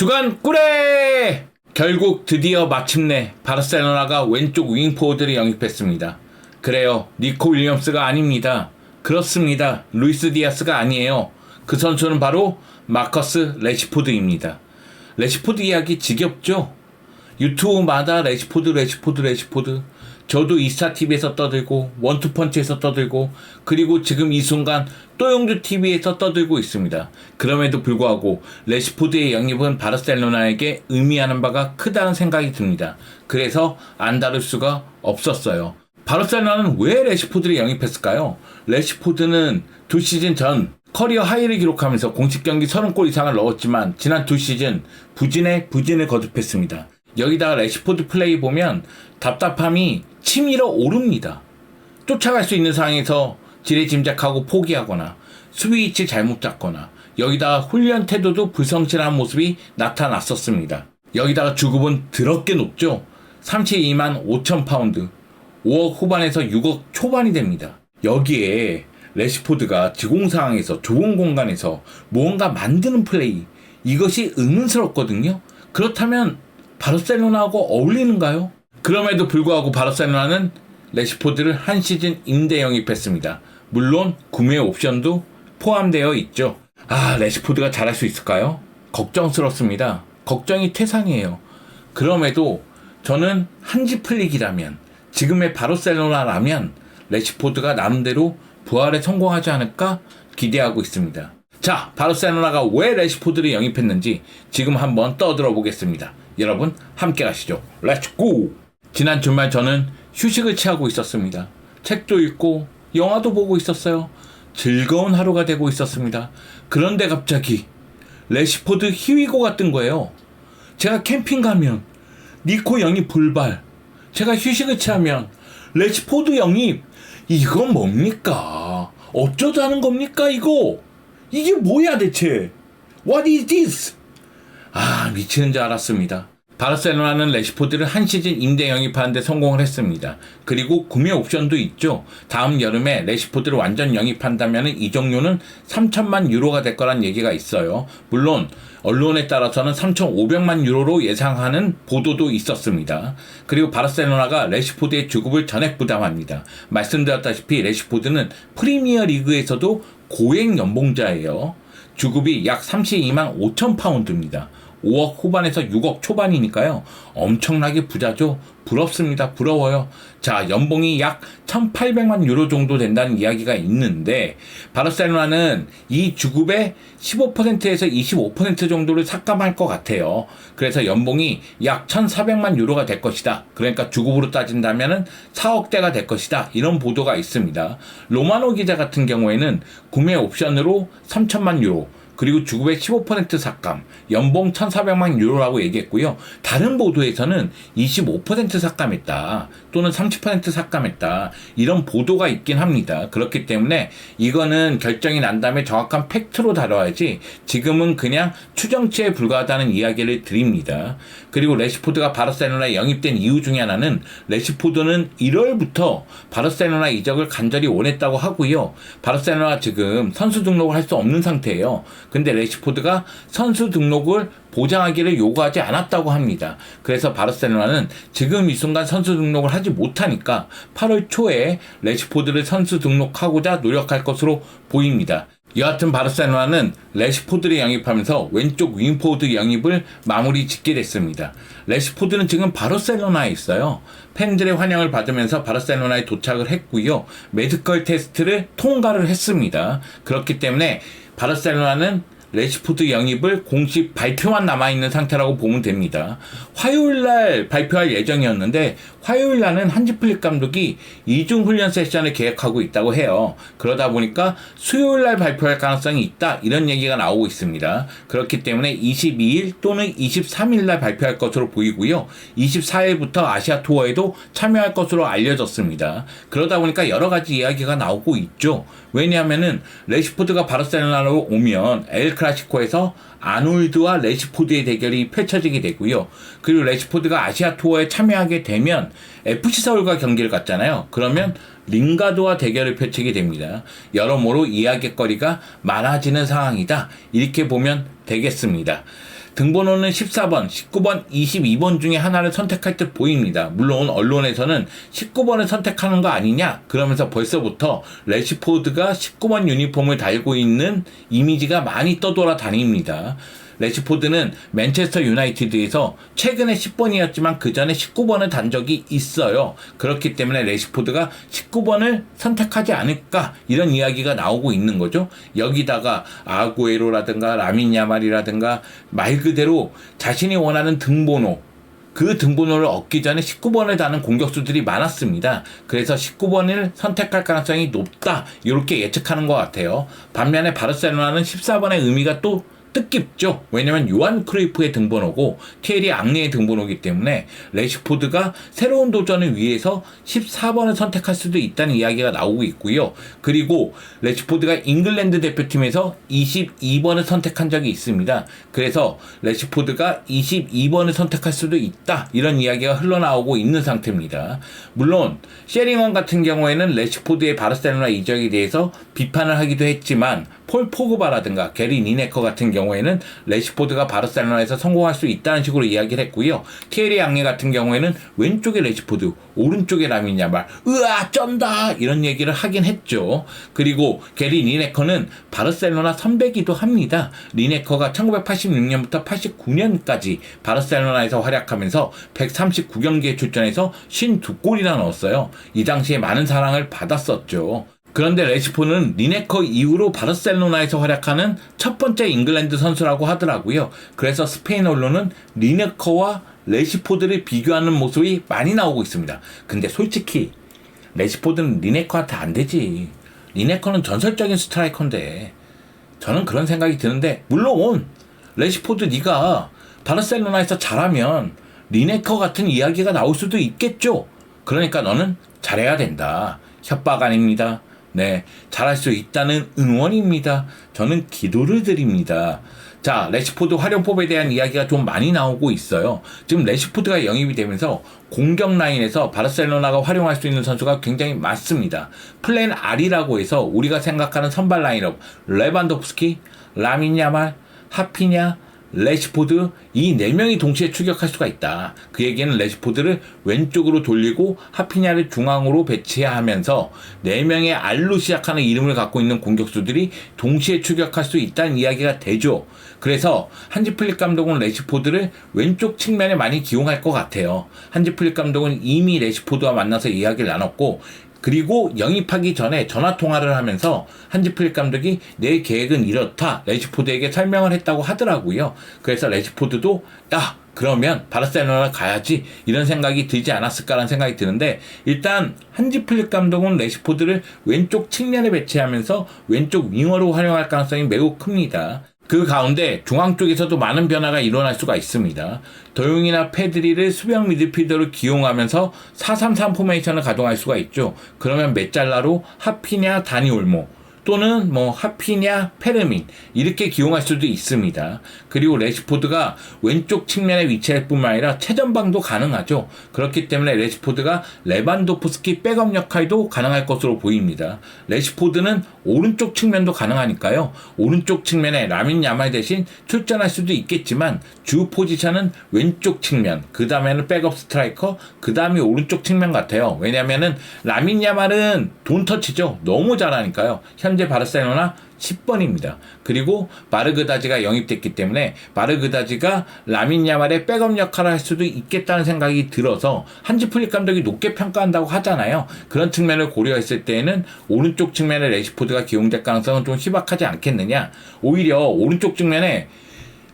주간 꿀에! 결국 드디어 마침내 바르셀로나가 왼쪽 윙포워드를 영입했습니다. 그래요, 니코 윌리엄스가 아닙니다. 그렇습니다. 루이스 디아스가 아니에요. 그 선수는 바로 마커스 레시포드입니다. 레시포드 이야기 지겹죠? 유튜브마다 레시포드. 저도 이스타TV에서 떠들고 원투펀치에서 떠들고 그리고 지금 이 순간 또용주TV에서 떠들고 있습니다. 그럼에도 불구하고 레시포드의 영입은 바르셀로나에게 의미하는 바가 크다는 생각이 듭니다. 그래서 안 다룰 수가 없었어요. 바르셀로나는 왜 레시포드를 영입했을까요? 레시포드는 2시즌 전 커리어 하이를 기록하면서 공식 경기 30골 이상을 넣었지만 지난 2시즌 부진을 거듭했습니다. 여기다가 레시포드 플레이 보면 답답함이 치밀어 오릅니다. 쫓아갈 수 있는 상황에서 지레짐작하고 포기하거나 수비 위치 잘못 잡거나 여기다가 훈련 태도도 불성실한 모습이 나타났었습니다. 여기다가 주급은 더럽게 높죠. 32만 5천 파운드, 5억 후반에서 6억 초반이 됩니다. 여기에 레시포드가 지공 상황에서 좁은 공간에서 무언가 만드는 플레이, 이것이 의문스럽거든요. 그렇다면 바르셀로나하고 어울리는가요? 그럼에도 불구하고 바르셀로나는 레시포드를 한 시즌 임대 영입했습니다. 물론 구매 옵션도 포함되어 있죠. 레시포드가 잘할 수 있을까요? 걱정스럽습니다. 걱정이 태산이에요. 그럼에도 저는 한지플릭이라면, 지금의 바르셀로나라면 레시포드가 나름대로 부활에 성공하지 않을까 기대하고 있습니다. 자, 바르셀로나가 왜 레시포드를 영입했는지 지금 한번 떠들어 보겠습니다. 여러분 함께 가시죠. 렛츠고! 지난 주말 저는 휴식을 취하고 있었습니다. 책도 읽고 영화도 보고 있었어요. 즐거운 하루가 되고 있었습니다. 그런데 갑자기 레시포드 희위고가 뜬 거예요. 제가 캠핑 가면 니코 영입 불발, 제가 휴식을 취하면 레시포드 영입. 이건 뭡니까? 어쩌자는 겁니까 이거? 이게 뭐야 대체? What is this? 미치는 줄 알았습니다. 바르셀로나는 레시포드를 한 시즌 임대 영입하는 데 성공을 했습니다. 그리고 구매 옵션도 있죠. 다음 여름에 레시포드를 완전 영입한다면 이적료는 3천만 유로가 될 거란 얘기가 있어요. 물론 언론에 따라서는 3,500만 유로로 예상하는 보도도 있었습니다. 그리고 바르셀로나가 레시포드의 주급을 전액 부담합니다. 말씀드렸다시피 레시포드는 프리미어 리그에서도 고액 연봉자예요. 주급이 약 32만 5천 파운드입니다. 5억 후반에서 6억 초반이니까요. 엄청나게 부자죠. 부럽습니다. 부러워요. 자, 연봉이 약 1,800만 유로 정도 된다는 이야기가 있는데 바르셀로나는 이 주급의 15%에서 25% 정도를 삭감할 것 같아요. 그래서 연봉이 약 1,400만 유로가 될 것이다. 그러니까 주급으로 따진다면 4억대가 될 것이다. 이런 보도가 있습니다. 로마노 기자 같은 경우에는 구매 옵션으로 3천만 유로, 그리고 주급의 15% 삭감, 연봉 1,400만 유로라고 얘기했고요. 다른 보도에서는 25% 삭감했다, 또는 30% 삭감했다, 이런 보도가 있긴 합니다. 그렇기 때문에 이거는 결정이 난 다음에 정확한 팩트로 다뤄야지 지금은 그냥 추정치에 불과하다는 이야기를 드립니다. 그리고 레시포드가 바르셀로나에 영입된 이유 중에 하나는 레시포드는 1월부터 바르셀로나 이적을 간절히 원했다고 하고요. 바르셀로나 지금 선수 등록을 할 수 없는 상태예요. 근데 레시포드가 선수 등록을 보장하기를 요구하지 않았다고 합니다. 그래서 바르셀로나는 지금 이 순간 선수 등록을 하지 못하니까 8월 초에 레시포드를 선수 등록하고자 노력할 것으로 보입니다. 여하튼 바르셀로나는 레시포드를 영입하면서 왼쪽 윙포워드 영입을 마무리 짓게 됐습니다. 레시포드는 지금 바르셀로나에 있어요. 팬들의 환영을 받으면서 바르셀로나에 도착을 했고요. 메디컬 테스트를 통과를 했습니다. 그렇기 때문에 바르셀로나는 레시포드 영입을 공식 발표만 남아있는 상태라고 보면 됩니다. 화요일날 발표할 예정이었는데 화요일날은 한지플릭 감독이 이중 훈련 세션을 계획하고 있다고 해요. 그러다 보니까 수요일날 발표할 가능성이 있다, 이런 얘기가 나오고 있습니다. 그렇기 때문에 22일 또는 23일날 발표할 것으로 보이고요. 24일부터 아시아 투어에도 참여할 것으로 알려졌습니다. 그러다 보니까 여러 가지 이야기가 나오고 있죠. 왜냐하면은 레시포드가 바르셀로나로 오면 엘 클라시코에서 아놀드와 레시포드의 대결이 펼쳐지게 되고요. 그리고 레시포드가 아시아 투어에 참여하게 되면 FC 서울과 경기를 갖잖아요. 그러면 링가드와 대결을 펼치게 됩니다. 여러모로 이야기거리가 많아지는 상황이다, 이렇게 보면 되겠습니다. 등번호는 14번, 19번, 22번 중에 하나를 선택할 듯 보입니다. 물론 언론에서는 19번을 선택하는 거 아니냐? 그러면서 벌써부터 래시포드가 19번 유니폼을 달고 있는 이미지가 많이 떠돌아 다닙니다. 래시포드는 맨체스터 유나이티드에서 최근에 10번이었지만 그 전에 19번을 단 적이 있어요. 그렇기 때문에 래시포드가 19번을 선택하지 않을까 이런 이야기가 나오고 있는 거죠. 여기다가 아구에로라든가 라민 야말이라든가 말 그대로 자신이 원하는 등번호, 그 등번호를 얻기 전에 19번을 다는 공격수들이 많았습니다. 그래서 19번을 선택할 가능성이 높다 이렇게 예측하는 것 같아요. 반면에 바르셀로나는 14번의 의미가 또 뜻깊죠. 왜냐면 요한 크루이프의 등번호고 티에리 앙리의 등번호이기 때문에 래시포드가 새로운 도전을 위해서 14번을 선택할 수도 있다는 이야기가 나오고 있고요. 그리고 래시포드가 잉글랜드 대표팀에서 22번을 선택한 적이 있습니다. 그래서 래시포드가 22번을 선택할 수도 있다 이런 이야기가 흘러나오고 있는 상태입니다. 물론 셰링엄 같은 경우에는 래시포드의 바르셀로나 이적에 대해서 비판을 하기도 했지만 폴 포그바라든가 게리 리네커 같은 경우에는 래시포드가 바르셀로나에서 성공할 수 있다는 식으로 이야기를 했고요. 티에리 앙리 같은 경우에는 왼쪽에 래시포드, 오른쪽에 라민 야말, 으아 쩐다 이런 얘기를 하긴 했죠. 그리고 게리 리네커는 바르셀로나 선배기도 합니다. 리네커가 1986년부터 89년까지 바르셀로나에서 활약하면서 139경기에 출전해서 52골이나 넣었어요. 이 당시에 많은 사랑을 받았었죠. 그런데 래시포드는 리네커 이후로 바르셀로나에서 활약하는 첫 번째 잉글랜드 선수라고 하더라고요. 그래서 스페인 언론은 리네커와 래시포드를 비교하는 모습이 많이 나오고 있습니다. 근데 솔직히 래시포드는 리네커한테 안 되지. 리네커는 전설적인 스트라이커인데 저는 그런 생각이 드는데 물론 래시포드 네가 바르셀로나에서 잘하면 리네커 같은 이야기가 나올 수도 있겠죠. 그러니까 너는 잘해야 된다. 협박 아닙니다. 네, 잘할 수 있다는 응원입니다. 저는 기도를 드립니다. 자, 래시포드 활용법에 대한 이야기가 좀 많이 나오고 있어요. 지금 래시포드가 영입이 되면서 공격 라인에서 바르셀로나가 활용할 수 있는 선수가 굉장히 많습니다. 플랜 R이라고 해서 우리가 생각하는 선발 라인업 레반도프스키, 라민 야말, 하피냐, 래시포드 이 4명이 동시에 추격할 수가 있다. 그 얘기는 래시포드를 왼쪽으로 돌리고 하피냐를 중앙으로 배치하면서 4명의 R로 시작하는 이름을 갖고 있는 공격수들이 동시에 추격할 수 있다는 이야기가 되죠. 그래서 한지 플릭 감독은 래시포드를 왼쪽 측면에 많이 기용할 것 같아요. 한지 플릭 감독은 이미 래시포드와 만나서 이야기를 나눴고 그리고 영입하기 전에 전화통화를 하면서 한지 플릭 감독이 내 계획은 이렇다 래시포드에게 설명을 했다고 하더라고요. 그래서 래시포드도 야 그러면 바르셀로나 가야지 이런 생각이 들지 않았을까라는 생각이 드는데 일단 한지 플릭 감독은 래시포드를 왼쪽 측면에 배치하면서 왼쪽 윙어로 활용할 가능성이 매우 큽니다. 그 가운데 중앙 쪽에서도 많은 변화가 일어날 수가 있습니다. 더용이나 페드리를 수비형 미드필더로 기용하면서 4-3-3 포메이션을 가동할 수가 있죠. 그러면 메잘라로 하피냐 다니 올모 또는 하피냐 페르민 이렇게 기용할 수도 있습니다. 그리고 래시포드가 왼쪽 측면에 위치할 뿐만 아니라 최전방도 가능하죠. 그렇기 때문에 래시포드가 레반도프스키 백업 역할도 가능할 것으로 보입니다. 래시포드는 오른쪽 측면도 가능하니까요. 오른쪽 측면에 라민 야말 대신 출전할 수도 있겠지만 주 포지션은 왼쪽 측면, 그 다음에는 백업 스트라이커, 그 다음이 오른쪽 측면 같아요. 왜냐면은 라민 야말은 돈터치죠. 너무 잘하니까요. 현재 바르셀로나 10번입니다. 그리고 마르그다지가 영입됐기 때문에 마르그다지가 라민 야말의 백업 역할을 할 수도 있겠다는 생각이 들어서 한지 플릭 감독이 높게 평가한다고 하잖아요. 그런 측면을 고려했을 때에는 오른쪽 측면에 래시포드가 기용될 가능성은 좀 희박하지 않겠느냐. 오히려 오른쪽 측면에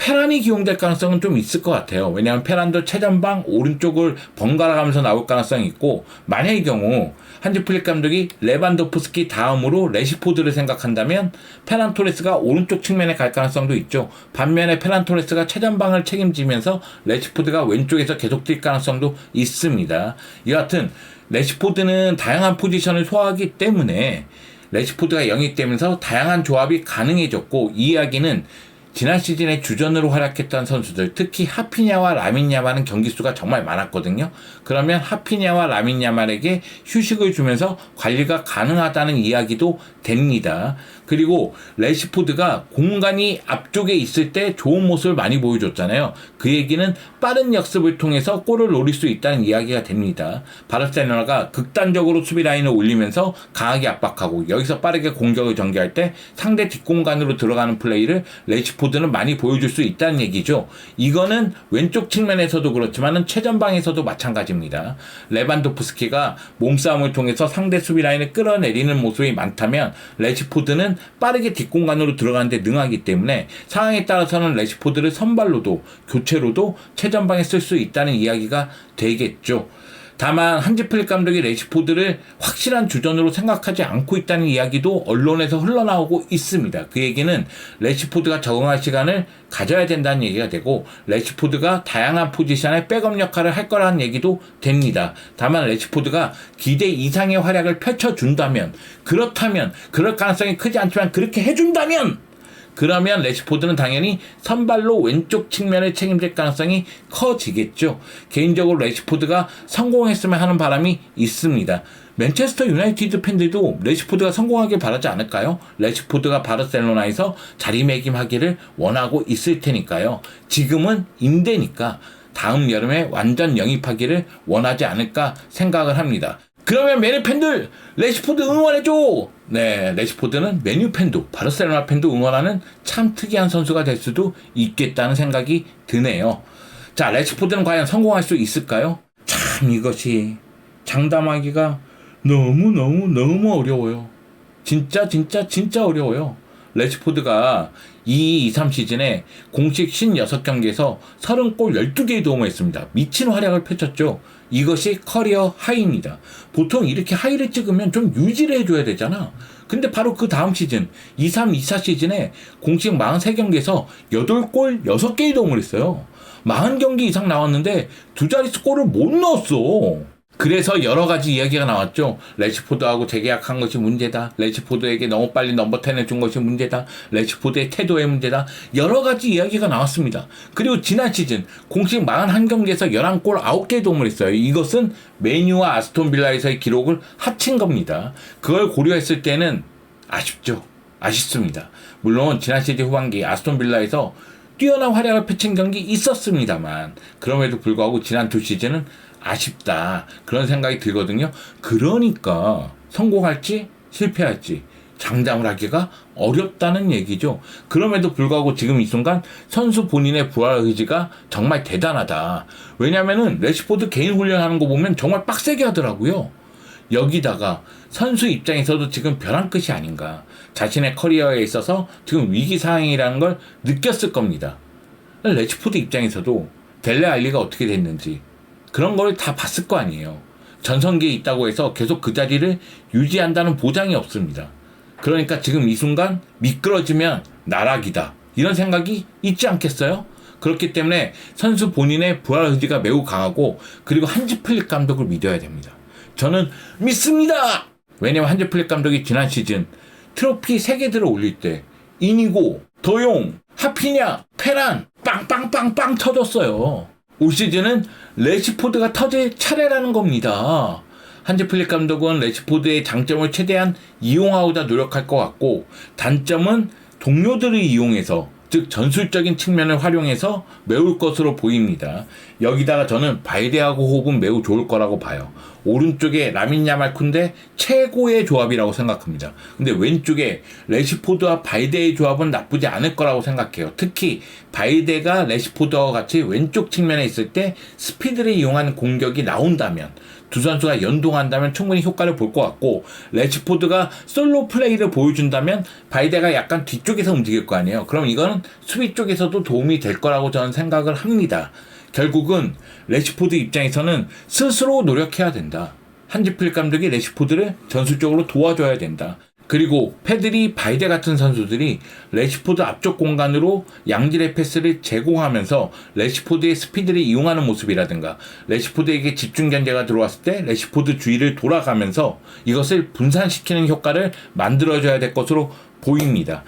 페란이 기용될 가능성은 좀 있을 것 같아요. 왜냐하면 페란도 최전방 오른쪽을 번갈아 가면서 나올 가능성이 있고 만약의 경우 한지 플릭 감독이 레반도프스키 다음으로 래시포드를 생각한다면 페란 토레스가 오른쪽 측면에 갈 가능성도 있죠. 반면에 페란 토레스가 최전방을 책임지면서 래시포드가 왼쪽에서 계속 뛸 가능성도 있습니다. 여하튼 래시포드는 다양한 포지션을 소화하기 때문에 래시포드가 영입되면서 다양한 조합이 가능해졌고 이 이야기는 지난 시즌에 주전으로 활약했던 선수들, 특히 하피냐와 라민 야말은 경기 수가 정말 많았거든요. 그러면 하피냐와 라민 야말에게 휴식을 주면서 관리가 가능하다는 이야기도 됩니다. 그리고 래시포드가 공간이 앞쪽에 있을 때 좋은 모습을 많이 보여줬잖아요. 그 얘기는 빠른 역습을 통해서 골을 노릴 수 있다는 이야기가 됩니다. 바르셀로나가 극단적으로 수비 라인을 올리면서 강하게 압박하고 여기서 빠르게 공격을 전개할 때 상대 뒷공간으로 들어가는 플레이를 래시포드는 많이 보여줄 수 있다는 얘기죠. 이거는 왼쪽 측면에서도 그렇지만 최전방에서도 마찬가지입니다. 레반도프스키가 몸싸움을 통해서 상대 수비 라인을 끌어내리는 모습이 많다면 래시포드는 빠르게 뒷공간으로 들어가는데 능하기 때문에 상황에 따라서는 래시포드를 선발로도 교체로도 최전방에 쓸 수 있다는 이야기가 되겠죠. 다만 한지 플릭 감독이 래시포드를 확실한 주전으로 생각하지 않고 있다는 이야기도 언론에서 흘러나오고 있습니다. 그 얘기는 래시포드가 적응할 시간을 가져야 된다는 얘기가 되고 래시포드가 다양한 포지션의 백업 역할을 할 거라는 얘기도 됩니다. 다만 래시포드가 기대 이상의 활약을 펼쳐준다면, 그렇다면, 그럴 가능성이 크지 않지만 그렇게 해준다면, 그러면 래시포드는 당연히 선발로 왼쪽 측면을 책임질 가능성이 커지겠죠. 개인적으로 래시포드가 성공했으면 하는 바람이 있습니다. 맨체스터 유나이티드 팬들도 래시포드가 성공하길 바라지 않을까요? 래시포드가 바르셀로나에서 자리매김하기를 원하고 있을 테니까요. 지금은 임대니까 다음 여름에 완전 영입하기를 원하지 않을까 생각을 합니다. 그러면 메뉴 팬들 래시포드 응원해줘. 네, 래시포드는 메뉴 팬도 바르셀로나 팬도 응원하는 참 특이한 선수가 될 수도 있겠다는 생각이 드네요. 자, 래시포드는 과연 성공할 수 있을까요? 참 이것이 장담하기가 너무 어려워요. 진짜 어려워요. 래시포드가 22-23 시즌에 공식 56경기에서 30골 12개의 도움을 했습니다. 미친 활약을 펼쳤죠. 이것이 커리어 하이입니다. 보통 이렇게 하이를 찍으면 좀 유지를 해줘야 되잖아. 근데 바로 그 다음 시즌 23-24 시즌에 공식 43경기에서 8골 6개의 도움을 했어요. 40경기 이상 나왔는데 두 자릿수 골을 못 넣었어. 그래서 여러 가지 이야기가 나왔죠. 래시포드하고 재계약한 것이 문제다. 래시포드에게 너무 빨리 넘버 10을 준 것이 문제다. 래시포드의 태도의 문제다. 여러 가지 이야기가 나왔습니다. 그리고 지난 시즌 공식 41경기에서 11골 9개의 도움을 했어요. 이것은 메뉴와 아스톤 빌라에서의 기록을 합친 겁니다. 그걸 고려했을 때는 아쉽죠. 아쉽습니다. 물론 지난 시즌 후반기 아스톤 빌라에서 뛰어난 활약을 펼친 경기 있었습니다만 그럼에도 불구하고 지난 두 시즌은 아쉽다. 그런 생각이 들거든요. 그러니까 성공할지 실패할지 장담을 하기가 어렵다는 얘기죠. 그럼에도 불구하고 지금 이 순간 선수 본인의 부활 의지가 정말 대단하다. 왜냐면은 래시포드 개인 훈련하는 거 보면 정말 빡세게 하더라고요. 여기다가 선수 입장에서도 지금 벼랑 끝이 아닌가. 자신의 커리어에 있어서 지금 위기 상황이라는 걸 느꼈을 겁니다. 래시포드 입장에서도 델레 알리가 어떻게 됐는지 그런 걸 다 봤을 거 아니에요. 전성기에 있다고 해서 계속 그 자리를 유지한다는 보장이 없습니다. 그러니까 지금 이 순간 미끄러지면 나락이다. 이런 생각이 있지 않겠어요? 그렇기 때문에 선수 본인의 부활 의지가 매우 강하고 그리고 한지 플릭 감독을 믿어야 됩니다. 저는 믿습니다! 왜냐면 한지 플릭 감독이 지난 시즌 트로피 3개 들어 올릴 때 이니고, 더용, 하피냐, 페란 빵빵빵빵 터졌어요. 올 시즌은 래시포드가 터질 차례라는 겁니다. 한지 플릭 감독은 래시포드의 장점을 최대한 이용하고자 노력할 것 같고 단점은 동료들을 이용해서 즉 전술적인 측면을 활용해서 메울 것으로 보입니다. 여기다가 저는 발데하고 호흡은 매우 좋을 거라고 봐요. 오른쪽에 라민 야말 쿤데 최고의 조합이라고 생각합니다. 근데 왼쪽에 래시포드와 발데의 조합은 나쁘지 않을 거라고 생각해요. 특히 발데가 래시포드와 같이 왼쪽 측면에 있을 때 스피드를 이용한 공격이 나온다면 두 선수가 연동한다면 충분히 효과를 볼 것 같고 래시포드가 솔로 플레이를 보여준다면 발데가 약간 뒤쪽에서 움직일 거 아니에요. 그럼 이거는 수비 쪽에서도 도움이 될 거라고 저는 생각을 합니다. 결국은 래시포드 입장에서는 스스로 노력해야 된다. 한지 플릭 감독이 래시포드를 전술적으로 도와줘야 된다. 그리고 페드리, 발데 같은 선수들이 래시포드 앞쪽 공간으로 양질의 패스를 제공하면서 래시포드의 스피드를 이용하는 모습이라든가 래시포드에게 집중 견제가 들어왔을 때 래시포드 주위를 돌아가면서 이것을 분산시키는 효과를 만들어줘야 될 것으로 보입니다.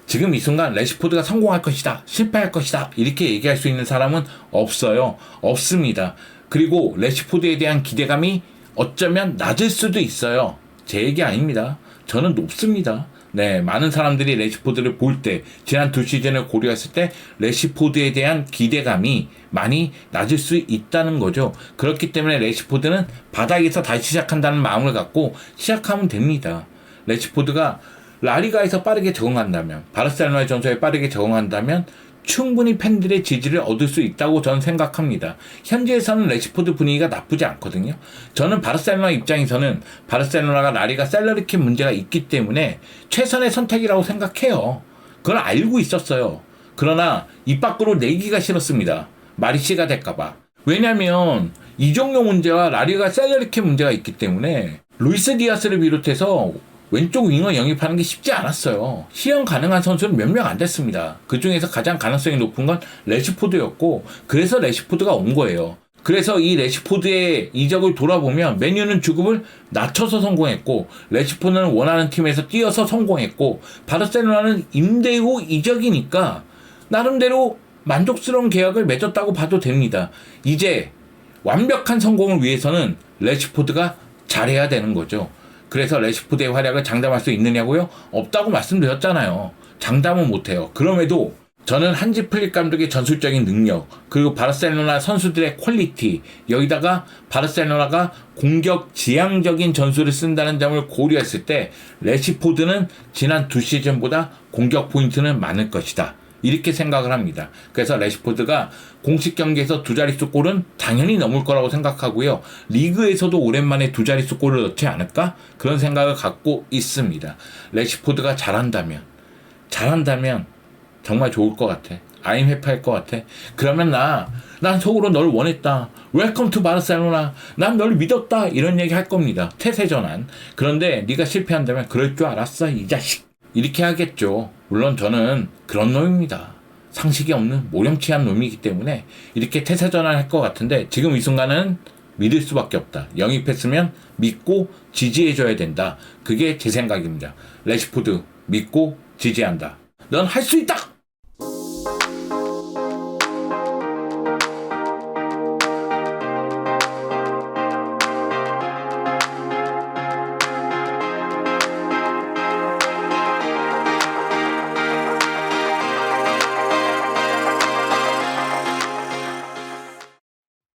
지금 이 순간 레시포드가 성공할 것이다, 실패할 것이다 이렇게 얘기할 수 있는 사람은 없어요. 없습니다. 그리고 레시포드에 대한 기대감이 어쩌면 낮을 수도 있어요. 제 얘기 아닙니다. 저는 높습니다. 네, 많은 사람들이 레시포드를 볼 때, 지난 두 시즌을 고려했을 때 레시포드에 대한 기대감이 많이 낮을 수 있다는 거죠. 그렇기 때문에 레시포드는 바닥에서 다시 시작한다는 마음을 갖고 시작하면 됩니다. 레시포드가 라리가에서 빠르게 적응한다면, 바르셀로나의 전술에 빠르게 적응한다면 충분히 팬들의 지지를 얻을 수 있다고 저는 생각합니다. 현지에서는 레시포드 분위기가 나쁘지 않거든요. 저는 바르셀로나 입장에서는 바르셀로나가 라리가 셀러리캡 문제가 있기 때문에 최선의 선택이라고 생각해요. 그걸 알고 있었어요. 그러나 입 밖으로 내기가 싫었습니다. 마리씨가 될까봐. 왜냐면 이적료 문제와 라리가 셀러리캡 문제가 있기 때문에 루이스 디아스를 비롯해서 왼쪽 윙어 영입하는 게 쉽지 않았어요. 시험 가능한 선수는 몇 명 안 됐습니다. 그 중에서 가장 가능성이 높은 건 레시포드였고, 그래서 레시포드가 온 거예요. 그래서 이 레시포드의 이적을 돌아보면 맨유는 주급을 낮춰서 성공했고, 레시포드는 원하는 팀에서 뛰어서 성공했고, 바르셀로나는 임대 후 이적이니까 나름대로 만족스러운 계약을 맺었다고 봐도 됩니다. 이제 완벽한 성공을 위해서는 레시포드가 잘해야 되는 거죠. 그래서 레시포드의 활약을 장담할 수 있느냐고요? 없다고 말씀드렸잖아요. 장담은 못해요. 그럼에도 저는 한지 플릭 감독의 전술적인 능력, 그리고 바르셀로나 선수들의 퀄리티, 여기다가 바르셀로나가 공격 지향적인 전술을 쓴다는 점을 고려했을 때 레시포드는 지난 두 시즌보다 공격 포인트는 많을 것이다. 이렇게 생각을 합니다. 그래서 레시포드가 공식 경기에서 두 자릿수 골은 당연히 넘을 거라고 생각하고요. 리그에서도 오랜만에 두 자릿수 골을 넣지 않을까? 그런 생각을 갖고 있습니다. 레시포드가 잘한다면 정말 좋을 것 같아. I'm happy 할 것 같아. 그러면 난 속으로 널 원했다. 웰컴 투 바르셀로나. 난 널 믿었다. 이런 얘기 할 겁니다. 태세 전환. 그런데 네가 실패한다면 그럴 줄 알았어 이 자식. 이렇게 하겠죠. 물론 저는 그런 놈입니다. 상식이 없는 모렴치한 놈이기 때문에 이렇게 태세전환할 것 같은데, 지금 이 순간은 믿을 수밖에 없다. 영입했으면 믿고 지지해줘야 된다. 그게 제 생각입니다. 레시포드 믿고 지지한다. 넌 할 수 있다.